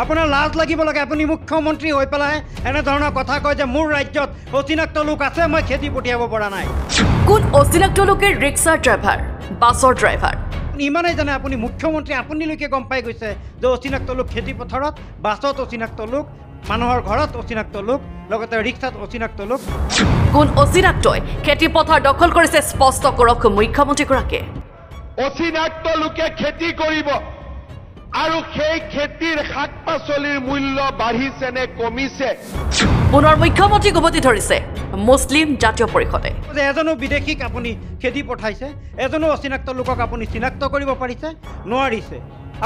আপোনাৰ লাজ লাগিব লাগে। আপুনি মুখ্যমন্ত্ৰী হৈ পেলাই এনেধৰণৰ কথা কয় যে মোৰ ৰাজ্যত অচিনাক্ত লোক আছে, মই খেতি পঠিয়াব পৰা নাই। কোন অচিনাক্ত লোকে ৰিক্সাৰ ড্ৰাইভাৰ, বাছৰ ড্ৰাইভাৰ? ইমানেই জানে আপুনি মুখ্যমন্ত্ৰী, আপুনিলৈকে গম পাই গৈছে যে অচিনাক্ত লোক খেতি পথাৰত, বাছত অচিনাক্ত লোক, মানুহৰ ঘৰত অচিনাক্ত লোক, লগতে ৰিক্সাত অচিনাক্ত লোক। কোন অচিনাক্তই খেতি পথাৰ দখল কৰিছে স্পষ্ট কৰক মুখ্যমন্ত্ৰীগৰাকীয়ে। অচিনাক্ত লোকে খেতি কৰিব আৰু সেই খেতিৰ শাক পাচলিৰ মূল্য বাঢ়িছে নে কমিছে? পুনৰ মুখ্যমন্ত্ৰীক উভতি ধৰিছে মুছলিম জাতীয় পৰিষদে। এজনো বিদেশীক আপুনি খেদি পঠাইছে, এজনো অচিনাক্ত লোকক আপুনি চিনাক্ত কৰিব পাৰিছে, নোৱাৰিছে।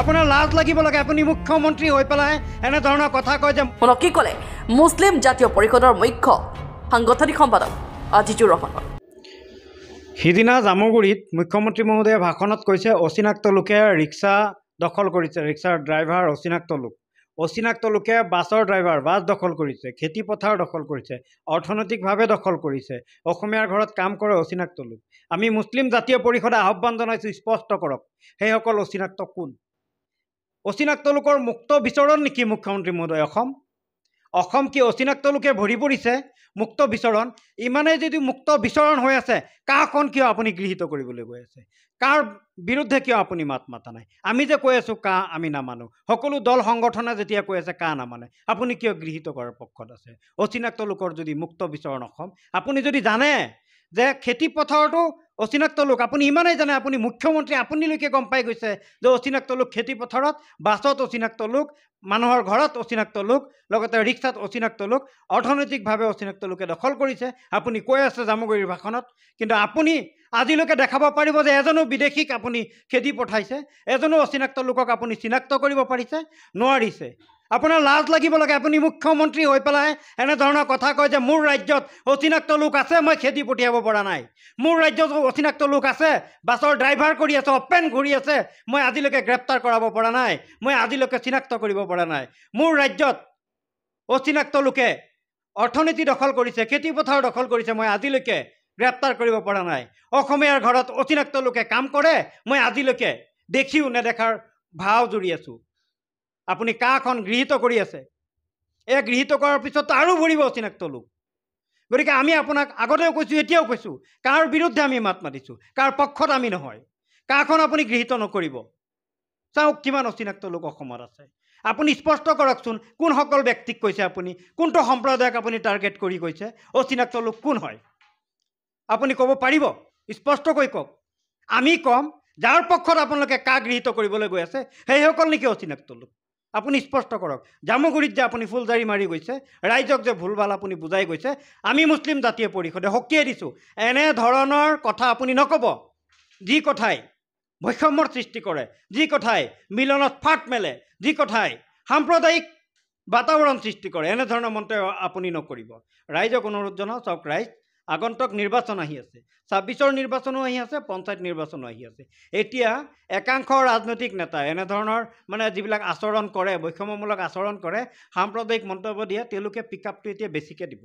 আপোনাৰ লাজ লাগিব লাগে। আপুনি মুখ্যমন্ত্ৰী হৈ পেলাই এনেধৰণৰ কথা কয় যে কি ক'লে মুছলিম জাতীয় পৰিষদৰ মুখ্য সাংগঠনিক সম্পাদক আজিজুৰ ৰহমান। সিদিনা জামুগুৰিত মুখ্যমন্ত্ৰী মহোদয়ে ভাষণত কৈছে অচিনাক্ত লোকে ৰিক্সা দখল কৰিছে, ৰিক্সাৰ ড্ৰাইভাৰ অচিনাক্ত লোক, অচিনাক্ত লোকে বাছৰ ড্ৰাইভাৰ, বাছ দখল কৰিছে, খেতি পথাৰ দখল কৰিছে, অৰ্থনৈতিকভাৱে দখল কৰিছে, অসমীয়াৰ ঘৰত কাম কৰে অচিনাক্ত লোক। আমি মুছলিম জাতীয় পৰিষদে আহ্বান জনাইছোঁ, স্পষ্ট কৰক সেইসকল অচিনাক্ত কোন? অচিনাক্ত লোকৰ মুক্ত বিচৰণ নেকি মুখ্যমন্ত্ৰী মহোদয়? অসম কি অচিনাক্ত লোকে ভৰি পৰিছে? মুক্ত বিচৰণ ইমানেই যদি মুক্ত বিচৰণ হৈ আছে, কাখন কিয় আপুনি গৃহীত কৰিবলৈ গৈ আছে? কাৰ বিৰুদ্ধে কিয় আপুনি মাত মাতা নাই? আমি যে কৈ আছোঁ কা আমি নামানো, সকলো দল সংগঠনে যেতিয়া কৈ আছে কা নামানে, আপুনি কিয় গৃহীত কৰাৰ পক্ষত আছে? অচিনাক্ত লোকৰ যদি মুক্ত বিচৰণ অসম, আপুনি যদি জানে যে খেতি পথাৰতো অচিনাক্ত লোক, আপুনি ইমানেই জানে, আপুনি মুখ্যমন্ত্ৰী, আপুনিলৈকে গম পাই গৈছে যে অচিনাক্ত লোক খেতি পথাৰত, বাছত অচিনাক্ত লোক, মানুহৰ ঘৰত অচিনাক্ত লোক, লগতে ৰিক্সাত অচিনাক্ত লোক, অৰ্থনৈতিকভাৱে অচিনাক্ত লোকে দখল কৰিছে। আপুনি কৈ আছে জামুগুৰিৰ ভাষণত, কিন্তু আপুনি আজিলৈকে দেখাব পাৰিব যে এজনো বিদেশীক আপুনি খেদি পঠাইছে, এজনো অচিনাক্ত লোকক আপুনি চিনাক্ত কৰিব পাৰিছে? নোৱাৰিছে। আপোনাৰ লাজ লাগিব লাগে। আপুনি মুখ্যমন্ত্ৰী হৈ পেলাই এনেধৰণৰ কথা কয় যে মোৰ ৰাজ্যত অচিনাক্ত লোক আছে, মই খেদি পঠিয়াব পৰা নাই। মোৰ ৰাজ্যত অচিনাক্ত লোক আছে, বাছৰ ড্ৰাইভাৰ কৰি আছে, অপেন ঘূৰি আছে, মই আজিলৈকে গ্ৰেপ্তাৰ কৰাব পৰা নাই, মই আজিলৈকে চিনাক্ত কৰিব পৰা নাই। মোৰ ৰাজ্যত অচিনাক্ত লোকে অৰ্থনীতি দখল কৰিছে, খেতি পথাৰ দখল কৰিছে, মই আজিলৈকে গ্ৰেপ্তাৰ কৰিব পৰা নাই। অসমীয়াৰ ঘৰত অচিনাক্ত লোকে কাম কৰে, মই আজিলৈকে দেখিও নেদেখাৰ ভাও জুৰি আছোঁ। আপুনি কাখন গৃহীত কৰি আছে? এই গৃহীত কৰাৰ পিছতো আৰু ভৰিব অচিনাক্ত লোক। গতিকে আমি আপোনাক আগতেও কৈছোঁ, এতিয়াও কৈছোঁ, কাৰ বিৰুদ্ধে আমি মাত মাতিছোঁ, কাৰ পক্ষত আমি নহয়। কাখন আপুনি গৃহীত নকৰিব? চাওক কিমান অচিনাক্ত লোক অসমত আছে। আপুনি স্পষ্ট কৰকচোন, কোনসকল ব্যক্তিক কৈছে আপুনি, কোনটো সম্প্ৰদায়ক আপুনি টাৰ্গেট কৰি কৈছে? অচিনাক্ত লোক কোন হয় আপুনি ক'ব পাৰিব? স্পষ্টকৈ কওক। আমি ক'ম যাৰ পক্ষত আপোনালোকে কাক গৃহীত কৰিবলৈ গৈ আছে সেইসকল নেকি অচিনাক্ত লোক? আপুনি স্পষ্ট কৰক। জামুগুৰিত যে আপুনি ফুলজাৰি মাৰি গৈছে, ৰাইজক যে ভুলভাল আপুনি বুজাই গৈছে, আমি মুছলিম জাতীয় পৰিষদে সকীয়াই দিছোঁ, এনেধৰণৰ কথা আপুনি নক'ব। যি কথাই বৈষম্যৰ সৃষ্টি কৰে, যি কথাই মিলনত ফাট মেলে, যি কথাই সাম্প্ৰদায়িক বাতাবৰণ সৃষ্টি কৰে, এনেধৰণৰ মন্তব্য আপুনি নকৰিব। ৰাইজক অনুৰোধ জনাওঁ, চাওক ৰাইজ, আগন্তুক নিৰ্বাচন আহি আছে, ২৬ৰ নিৰ্বাচনো আহি আছে, পঞ্চায়ত নিৰ্বাচনো আহি আছে। এতিয়া একাংশ ৰাজনৈতিক নেতাই এনেধৰণৰ যিবিলাক আচৰণ কৰে, বৈষম্যমূলক আচৰণ কৰে, সাম্প্ৰদায়িক মন্তব্য দিয়ে, তেওঁলোকে পিকআপটো এতিয়া বেছিকৈ দিব।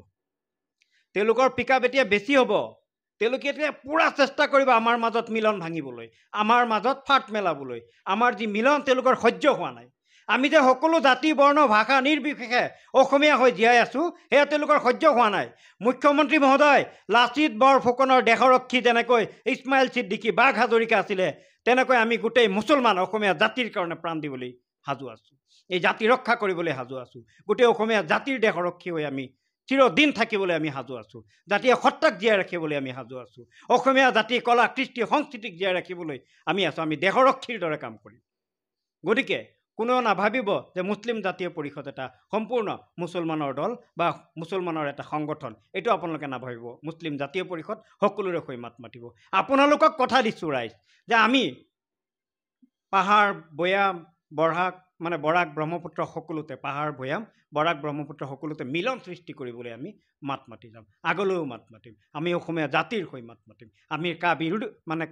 তেওঁলোকৰ পিকআপ এতিয়া বেছি হ'ব। তেওঁলোকে এতিয়া পূৰা চেষ্টা কৰিব আমাৰ মাজত মিলন ভাঙিবলৈ, আমাৰ মাজত ফাট মেলাবলৈ। আমাৰ যি মিলন তেওঁলোকৰ সহ্য হোৱা নাই। আমি যে সকলো জাতি বৰ্ণ ভাষা নিৰ্বিশেষে অসমীয়া হৈ জীয়াই আছোঁ, সেয়া তেওঁলোকৰ সহ্য হোৱা নাই। মুখ্যমন্ত্ৰী মহোদয়, লাচিত বৰফুকনৰ দেশৰক্ষী যেনেকৈ ইছমাইল ছিদ্দিকী, বাঘ হাজৰিকা আছিলে, তেনেকৈ আমি গোটেই মুছলমান অসমীয়া জাতিৰ কাৰণে প্ৰাণ দিবলৈ সাজু আছোঁ, এই জাতি ৰক্ষা কৰিবলৈ সাজু আছোঁ। গোটেই অসমীয়া জাতিৰ দেশৰক্ষী হৈ আমি চিৰদিন থাকিবলৈ আমি সাজু আছোঁ। জাতীয় সত্তাক জীয়াই ৰাখিবলৈ আমি সাজু আছোঁ। অসমীয়া জাতি কলা কৃষ্টি সংস্কৃতিক জীয়াই ৰাখিবলৈ আমি আছোঁ। আমি দেশৰক্ষীৰ দৰে কাম কৰিম। গতিকে কোনেও নাভাবিব যে মুছলিম জাতীয় পৰিষদ এটা সম্পূৰ্ণ মুছলমানৰ দল বা মুছলমানৰ এটা সংগঠন, এইটো আপোনালোকে নাভাবিব। মুছলিম জাতীয় পৰিষদ সকলোৰে হৈ মাত মাতিব। আপোনালোকক কথা দিছোঁ ৰাইজ, যে আমি পাহাৰ ভৈয়াম বৰাক ব্ৰহ্মপুত্ৰ সকলোতে, পাহাৰ ভৈয়াম বৰাক ব্ৰহ্মপুত্ৰ সকলোতে মিলন সৃষ্টি কৰিবলৈ আমি মাত মাতি যাম, আগলৈও মাত মাতিম। আমি অসমীয়া জাতিৰ হৈ মাত মাতিম। আমি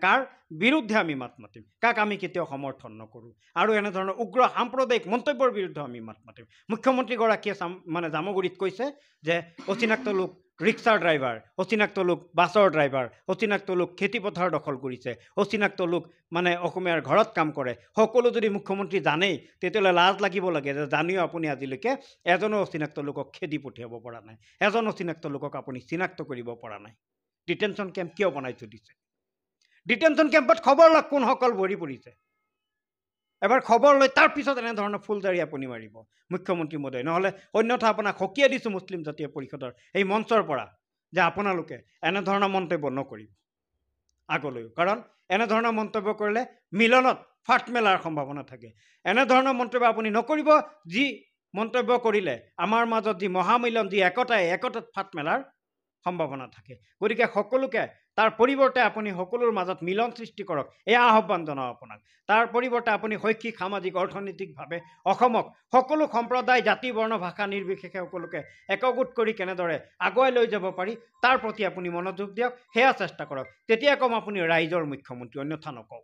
কাৰ বিৰুদ্ধে আমি মাত মাতিম, কাক আমি কেতিয়াও সমৰ্থন নকৰোঁ। আৰু এনেধৰণৰ উগ্ৰ সাম্প্ৰদায়িক মন্তব্যৰ বিৰুদ্ধে আমি মাত মাতিম। মুখ্যমন্ত্ৰীগৰাকীয়ে জামুগুৰিত কৈছে যে অচিনাক্ত লোক ৰিক্সাৰ ড্ৰাইভাৰ, অচিনাক্ত লোক বাছৰ ড্ৰাইভাৰ, অচিনাক্ত লোক খেতিপথাৰ দখল কৰিছে, অচিনাক্ত লোক মানে অসমীয়াৰ ঘৰত কাম কৰে, সকলো যদি মুখ্যমন্ত্ৰী জানেই তেতিয়াহ'লে লাজ লাগিব লাগে যে জানিও আপুনি আজিলৈকে এজনো অচিনাক্ত লোকক খেদি পঠিয়াব পৰা নাই, এজন অচিনাক্ত লোকক আপুনি চিনাক্ত কৰিব পৰা নাই। ডিটেনশ্যন কেম্প কিয় বনাই থৈ দিছে? ডিটেনশ্যন কেম্পত খবৰ লওক কোনসকল ভৰি পৰিছে, এবাৰ খবৰ লৈ তাৰপিছত এনেধৰণৰ ফুলজাৰি আপুনি মাৰিব মুখ্যমন্ত্ৰী মহোদয়, নহ'লে অন্যথা আপোনাক সকীয়াই দিছোঁ মুছলিম জাতীয় পৰিষদৰ এই মঞ্চৰ পৰা যে আপোনালোকে এনেধৰণৰ মন্তব্য নকৰিব আগলৈও, কাৰণ এনেধৰণৰ মন্তব্য কৰিলে মিলনত ফাট মেলাৰ সম্ভাৱনা থাকে। এনেধৰণৰ মন্তব্য আপুনি নকৰিব যি মন্তব্য কৰিলে আমাৰ মাজত যি মহামিলন, যি একতাত ফাট মেলাৰ সম্ভাৱনা থাকে। গতিকে সকলোকে তাৰ পৰিৱৰ্তে আপুনি সকলোৰ মাজত মিলন সৃষ্টি কৰক, এয়া আহ্বান জনাওঁ আপোনাক। তাৰ পৰিৱৰ্তে আপুনি শৈক্ষিক, সামাজিক, অৰ্থনৈতিকভাৱে অসমক সকলো সম্প্ৰদায়, জাতি, বৰ্ণ, ভাষা নিৰ্বিশেষে সকলোকে একগোট কৰি কেনেদৰে আগুৱাই লৈ যাব পাৰি তাৰ প্ৰতি আপুনি মনোযোগ দিয়ক, সেয়া চেষ্টা কৰক। তেতিয়া কম আপুনি ৰাইজৰ মুখ্যমন্ত্ৰী, অন্যথা নকওঁ।